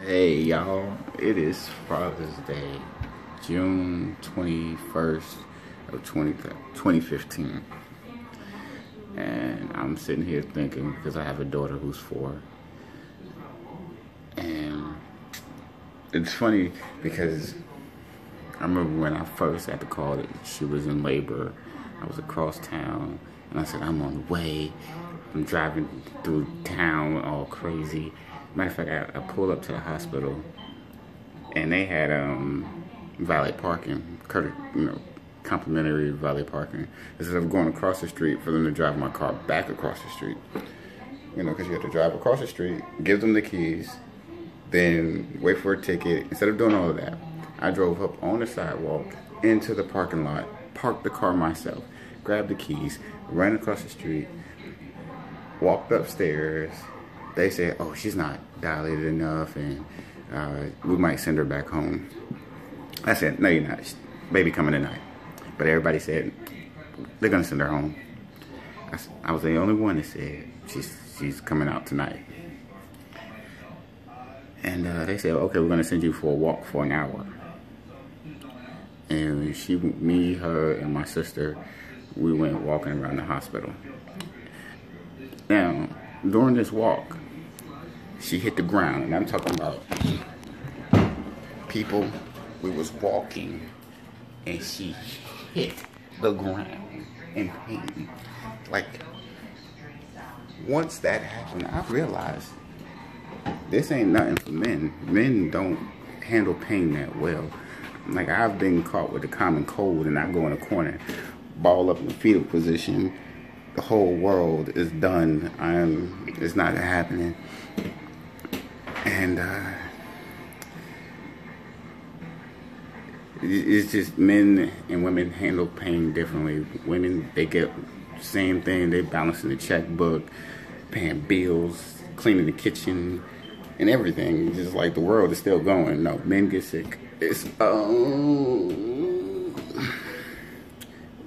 Hey y'all, it is Father's Day, June 21st of 2015. And I'm sitting here thinking, because I have a daughter who's 4. And it's funny because I remember when I first had to call that she was in labor. I was across town and I said, I'm on the way. I'm driving through town all crazy. Matter of fact, I pulled up to the hospital and they had valet parking, complimentary valet parking. Instead of going across the street for them to drive my car back across the street, because you have to drive across the street, give them the keys, then wait for a ticket. Instead of doing all of that, I drove up on the sidewalk into the parking lot, parked the car myself, grabbed the keys, ran across the street, walked upstairs. They said, oh, she's not dilated enough and we might send her back home. I said, no, you're not. Baby coming tonight. But everybody said, they're going to send her home. I was the only one that said, she's coming out tonight. And they said, okay, we're going to send you for a walk for an hour. And me, her, and my sister, we went walking around the hospital. Now, during this walk, she hit the ground, and I'm talking about people. We was walking, and she hit the ground in pain. Like, once that happened, I realized this ain't nothing for men. Men don't handle pain that well. Like, I've been caught with the common cold, and I go in a corner, ball up in the fetal position. The whole world is done. It's not happening. And it's just men and women handle pain differently. Women, they get the same thing. They balancing the checkbook, paying bills, cleaning the kitchen, and everything. It's just like the world is still going. No, men get sick. It's the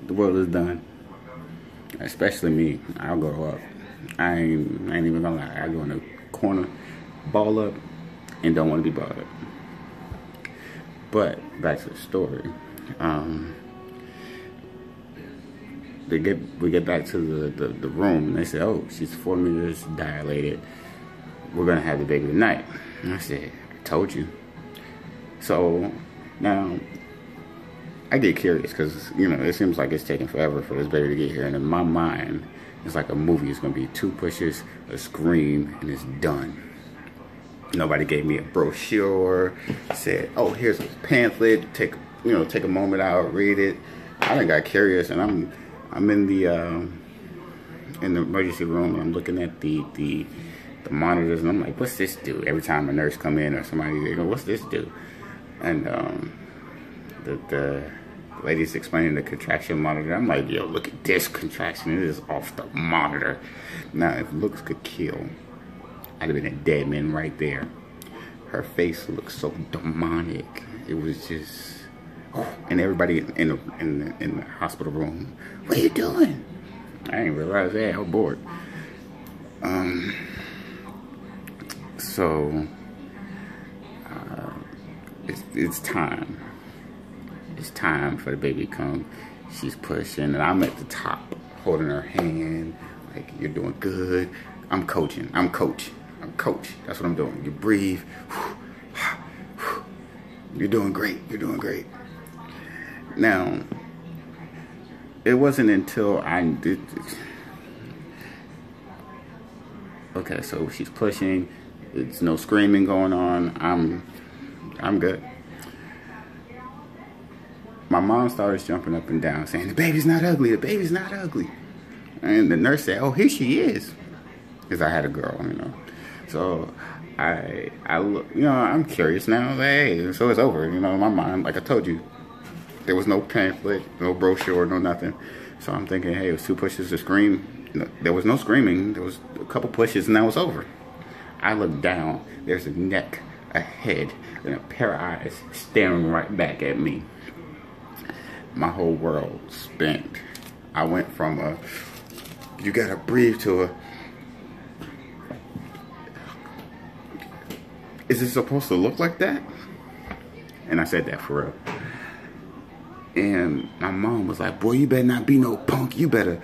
world is done. Especially me. I'll go up. I ain't even gonna lie. I go in the corner, ball up, and don't want to be balled up. But back to the story. We get back to the room, and they say, "Oh, she's 4 meters dilated. We're gonna have the baby tonight." And I said, "I told you." So now I get curious because it seems like it's taking forever for this baby to get here, and in my mind, it's like a movie. It's gonna be 2 pushes, a scream, and it's done. Nobody gave me a brochure. Said, "Oh, here's a pamphlet. Take a moment out, read it." I done got curious, and I'm in the emergency room. And I'm looking at the monitors, and I'm like, "What's this do?" Every time a nurse come in or somebody, they go, "What's this do?" And the lady's explaining the contraction monitor. I'm like, "Yo, look at this contraction. It is off the monitor." Now, if looks could kill, I'd have been a dead man right there. Her face looked so demonic. It was just, and everybody in the hospital room, "What are you doing?" I didn't realize that. I was bored. So it's time. It's time for the baby to come. She's pushing, and I'm at the top, holding her hand, like, "You're doing good." I'm coaching. I'm coach. That's what I'm doing. You breathe. You're doing great. You're doing great. Now, it wasn't until I did this. Okay, so she's pushing. There's no screaming going on. I'm good. My mom started jumping up and down, saying, "The baby's not ugly. The baby's not ugly." And the nurse said, "Oh, here she is," because I had a girl, So I look, I'm curious now. Hey, so it's over. In my mind, like I told you, there was no pamphlet, no brochure, no nothing. So I'm thinking, hey, it was 2 pushes to scream. There was no screaming. There was a couple pushes, and that was over. I look down. There's a neck, a head, and a pair of eyes staring right back at me. My whole world spent. I went from a "you gotta breathe" to a is it supposed to look like that? And I said that for real. And my mom was like, boy, you better not be no punk. You better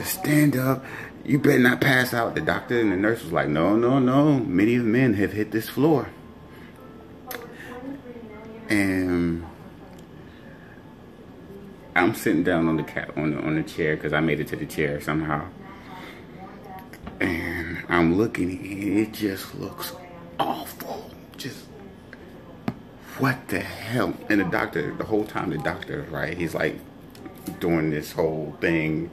stand up. You better not pass out. The doctor and the nurse was like, no, no, no. Many of the men have hit this floor. And I'm sitting down on the chair because I made it to the chair somehow. And I'm looking, and it just looks awful. Just, what the hell? And the doctor, the whole time, the doctor, right, he's like doing this whole thing,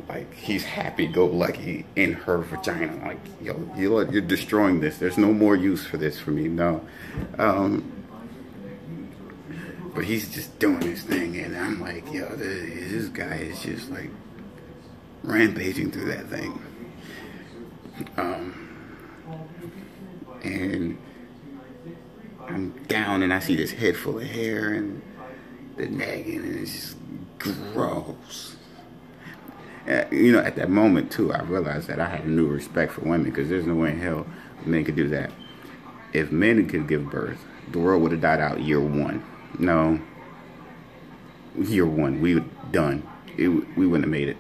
like he's happy-go-lucky in her vagina. Like, yo, you're destroying this. There's no more use for this for me, no. But he's just doing his thing, and I'm like, yo, this guy is just like rampaging through that thing. And I'm down, and I see this head full of hair and the nagging, and it's just gross. You know, at that moment too, I realized that I had a new respect for women, because there's no way in hell men could do that. If men could give birth, the world would have died out year one. No, year one, we were done. We wouldn't have made it.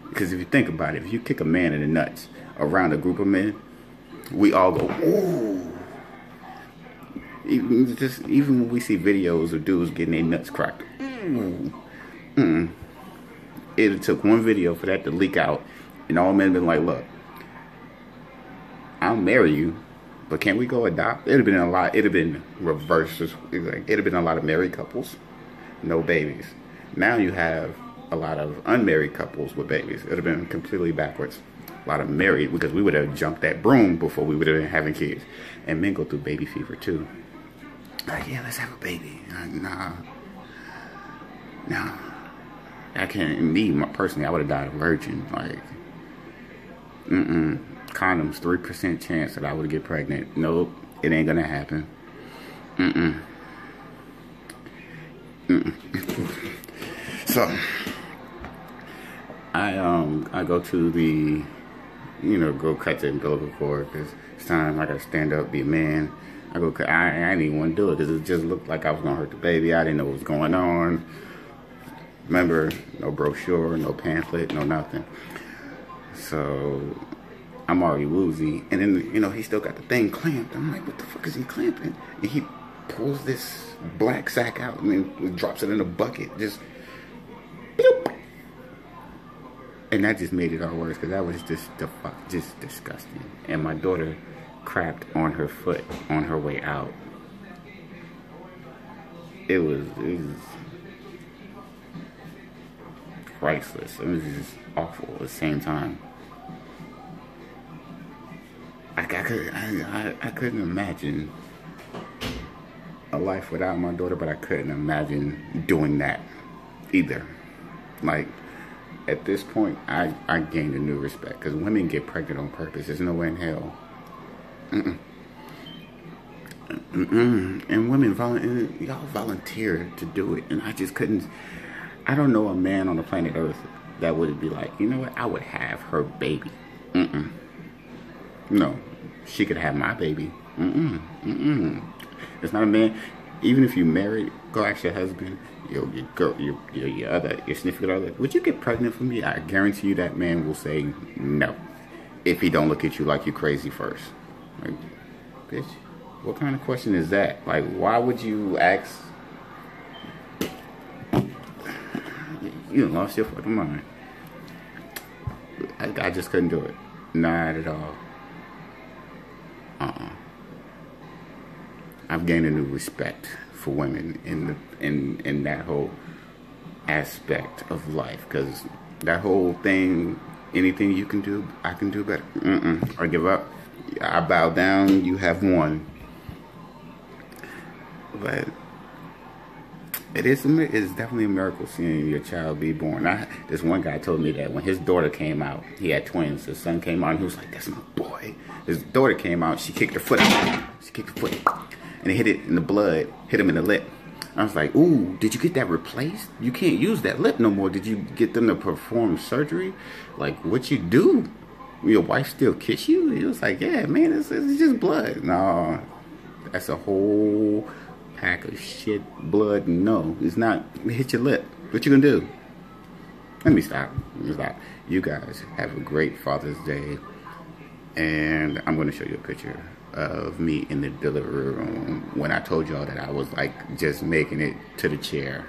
Because if you think about it, if you kick a man in the nuts around a group of men, we all go, ooh. Even when we see videos of dudes getting their nuts cracked, it took one video for that to leak out, and all men been like, look, I'll marry you, but can't we go adopt? It'd have been reversed. It'd have been a lot of married couples, no babies. Now you have a lot of unmarried couples with babies. It would have been completely backwards. A lot of married, because we would have jumped that broom before we would have been having kids. And men go through baby fever too. Like, yeah, let's have a baby. Nah. I can't. Me personally, I would have died a virgin. Like, condoms, 3% chance that I would get pregnant. Nope, it ain't gonna happen. So I go to the, go cut the umbilical cord, because it's time. I gotta stand up, be a man. I didn't even want to do it because it just looked like I was gonna hurt the baby. I didn't know what was going on. Remember, no brochure, no pamphlet, no nothing. So I'm already woozy, and then he still got the thing clamped. I'm like, what the fuck is he clamping? And he pulls this black sack out and then drops it in a bucket, just. Bloop. And that just made it all worse, because that was just disgusting. And my daughter crapped on her foot on her way out. It was priceless. It was just awful at the same time. I couldn't imagine a life without my daughter, but I couldn't imagine doing that either. Like, at this point, I gained a new respect, because women get pregnant on purpose. There's no way in hell. And women y'all volunteer to do it, and I just couldn't. I don't know a man on the planet Earth that would be like, you know what, I would have her baby. No, she could have my baby. It's not a man. Even if you married, go ask your husband, your significant other, would you get pregnant for me? I guarantee you that man will say no, if he don't look at you like you crazy first. Like, bitch, what kind of question is that? Like, why would you ask? You lost your fucking mind. I just couldn't do it. Not at all. I've gained a new respect for women in that whole aspect of life, because that whole thing, anything you can do, I can do better. I give up. I bow down. You have won. But it's definitely a miracle seeing your child be born. This one guy told me that when his daughter came out, he had twins. His son came out, and he was like, "That's my boy." His daughter came out. She kicked her foot. She kicked her foot, and it hit it in the blood. Hit him in the lip. I was like, "Ooh, did you get that replaced? You can't use that lip no more. Did you get them to perform surgery? Like, what you do?" Will your wife still kiss you? He was like, yeah, man, it's just blood. No, that's a whole pack of shit blood. No, it's not. Hit your lip. What you gonna do? Let me stop. You guys have a great Father's Day. And I'm going to show you a picture of me in the delivery room when I told y'all that I was like just making it to the chair.